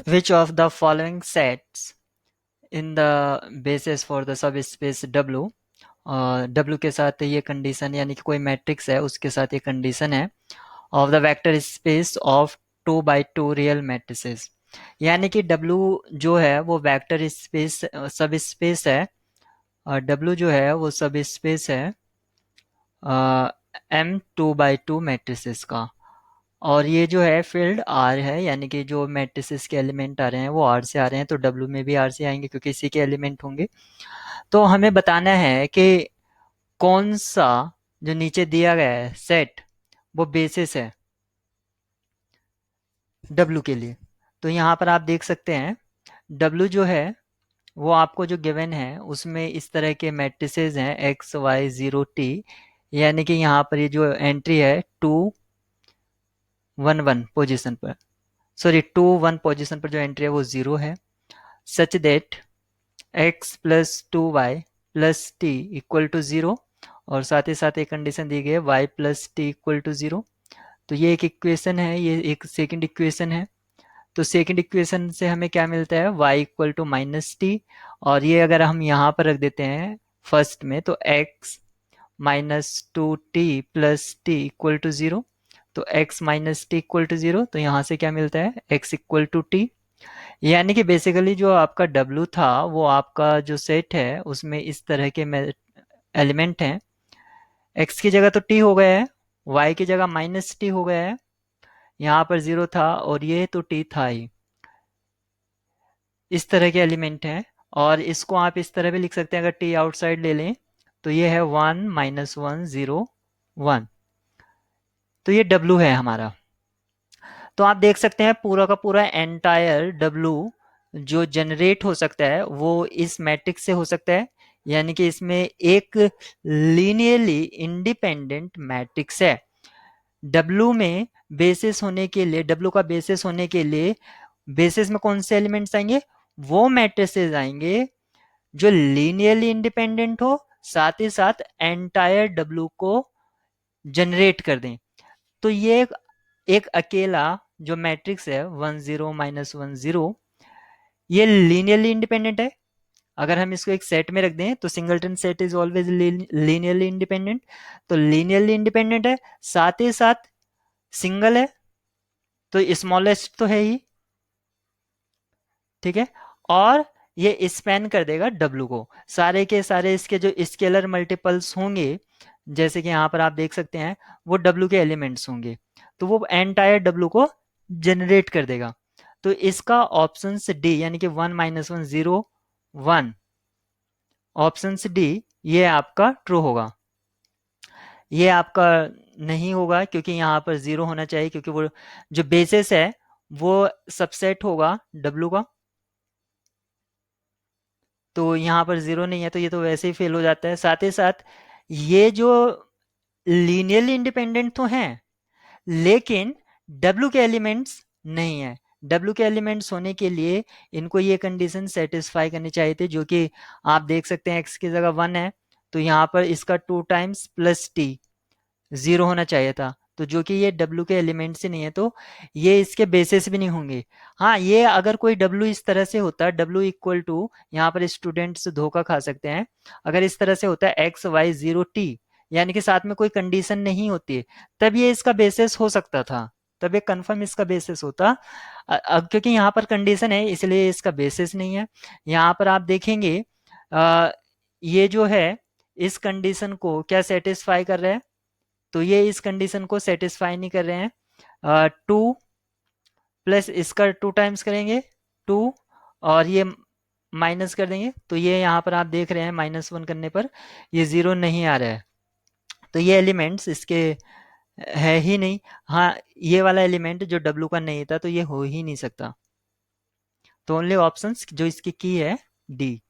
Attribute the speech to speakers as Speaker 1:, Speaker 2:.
Speaker 1: Which of the following sets in the basis for the sub space W. W के साथ ये condition, यानी कि कोई मैट्रिक्स है उसके साथ ये कंडीशन है of the vector space of 2 by 2 real matrices. यानी कि डब्ल्यू जो है वो वेक्टर स्पेस सब स्पेस है, डब्ल्यू जो है वो सब स्पेस है एम 2 by 2 मैट्रिसेस का। और ये जो है फील्ड आर है, यानी कि जो मैट्रिसेस के एलिमेंट आ रहे हैं वो आर से आ रहे हैं, तो डब्ल्यू में भी आर से आएंगे क्योंकि इसी के एलिमेंट होंगे। तो हमें बताना है कि कौन सा जो नीचे दिया गया है सेट वो बेसिस है डब्ल्यू के लिए। तो यहाँ पर आप देख सकते हैं डब्ल्यू जो है वो आपको जो गिवन है उसमें इस तरह के मैट्रिसेस हैं एक्स वाई जीरो टी, यानी कि यहाँ पर ये जो एंट्री है 2 1 1 पोजीशन पर, सॉरी 2 1 पोजीशन पर जो एंट्री है वो 0 है, such that x plus 2 y plus T equal to 0, और साथ ही साथ एक कंडीशन दी गई है y plus T equal to 0। तो ये एक इक्वेशन है, ये एक सेकंड इक्वेशन है। तो सेकंड इक्वेशन से हमें क्या मिलता है, y equal to minus T, और ये अगर हम यहाँ पर रख देते हैं फर्स्ट में तो x minus 2t plus T equal to 0। तो x minus T equal to 0, तो यहाँ से क्या मिलता है x इक्वल टू टी। यानी कि बेसिकली जो आपका W था वो आपका जो सेट है उसमें इस तरह के एलिमेंट हैं। x की जगह तो t हो गया है, y की जगह माइनस टी हो गया है, यहाँ पर 0 था और ये तो t था ही। इस तरह के एलिमेंट हैं, और इसको आप इस तरह भी लिख सकते हैं अगर t आउटसाइड ले लें तो ये है 1 - 1 0 1। तो ये W है हमारा। तो आप देख सकते हैं पूरा का पूरा एंटायर W जो जनरेट हो सकता है वो इस मैट्रिक्स से हो सकता है, यानी कि इसमें एक लीनियरली इंडिपेंडेंट मैट्रिक्स है। W में बेसिस होने के लिए, W का बेसिस होने के लिए बेसिस में कौन से एलिमेंट्स आएंगे, वो मैट्रिसेस आएंगे जो लीनियरली इंडिपेंडेंट हो, साथ ही साथ एंटायर W को जनरेट कर दें। तो ये एक अकेला जो मैट्रिक्स है 1 0 - 1 0, ये लीनियरली इंडिपेंडेंट है। अगर हम इसको एक सेट में रख दें तो singleton set is always linearly independent. तो लीनियरली इंडिपेंडेंट है, साथ ही साथ सिंगल है, तो स्मॉलेस्ट तो है ही, ठीक है। और ये स्पैन कर देगा डब्ल्यू को, सारे के सारे इसके जो स्केलर मल्टीपल्स होंगे जैसे कि यहाँ पर आप देख सकते हैं वो डब्ल्यू के एलिमेंट्स होंगे, तो वो एंटायर डब्ल्यू को जनरेट कर देगा। तो इसका ऑप्शन डी, यानी कि 1 - 1 0 1, ऑप्शन डी ये आपका ट्रू होगा। ये आपका नहीं होगा क्योंकि यहाँ पर 0 होना चाहिए, क्योंकि वो जो बेसिस है वो सबसेट होगा डब्ल्यू का। तो यहाँ पर 0 नहीं है तो ये तो वैसे ही फेल हो जाता है। साथ ही साथ ये जो लीनियरली इंडिपेंडेंट तो हैं लेकिन W के एलिमेंट्स नहीं है। W के एलिमेंट्स होने के लिए इनको ये कंडीशन सेटिस्फाई करनी चाहिए थी, जो कि आप देख सकते हैं x की जगह 1 है तो यहाँ पर इसका 2 टाइम्स प्लस टी 0 होना चाहिए था, तो जो कि ये W के एलिमेंट से नहीं है तो ये इसके बेसिस भी नहीं होंगे। हाँ, ये अगर कोई W इस तरह से होता है, W इक्वल टू, यहाँ पर स्टूडेंट्स धोखा खा सकते हैं, अगर इस तरह से होता है x y 0 t, यानी कि साथ में कोई कंडीशन नहीं होती है, तब ये इसका बेसिस हो सकता था, तब ये कंफर्म इसका बेसिस होता। अब क्योंकि यहाँ पर कंडीशन है इसलिए इसका बेसिस नहीं है। यहाँ पर आप देखेंगे ये जो है इस कंडीशन को क्या सेटिस्फाई कर रहे हैं, तो ये इस कंडीशन को सेटिस्फाई नहीं कर रहे हैं। 2 प्लस इसका 2 टाइम्स करेंगे 2, और ये माइनस कर देंगे तो ये यहाँ पर आप देख रहे हैं -1 करने पर ये 0 नहीं आ रहा है, तो ये एलिमेंट्स इसके है ही नहीं। हाँ, ये वाला एलिमेंट जो W का नहीं था तो ये हो ही नहीं सकता। तो ओनली ऑप्शंस जो इसकी की है डी।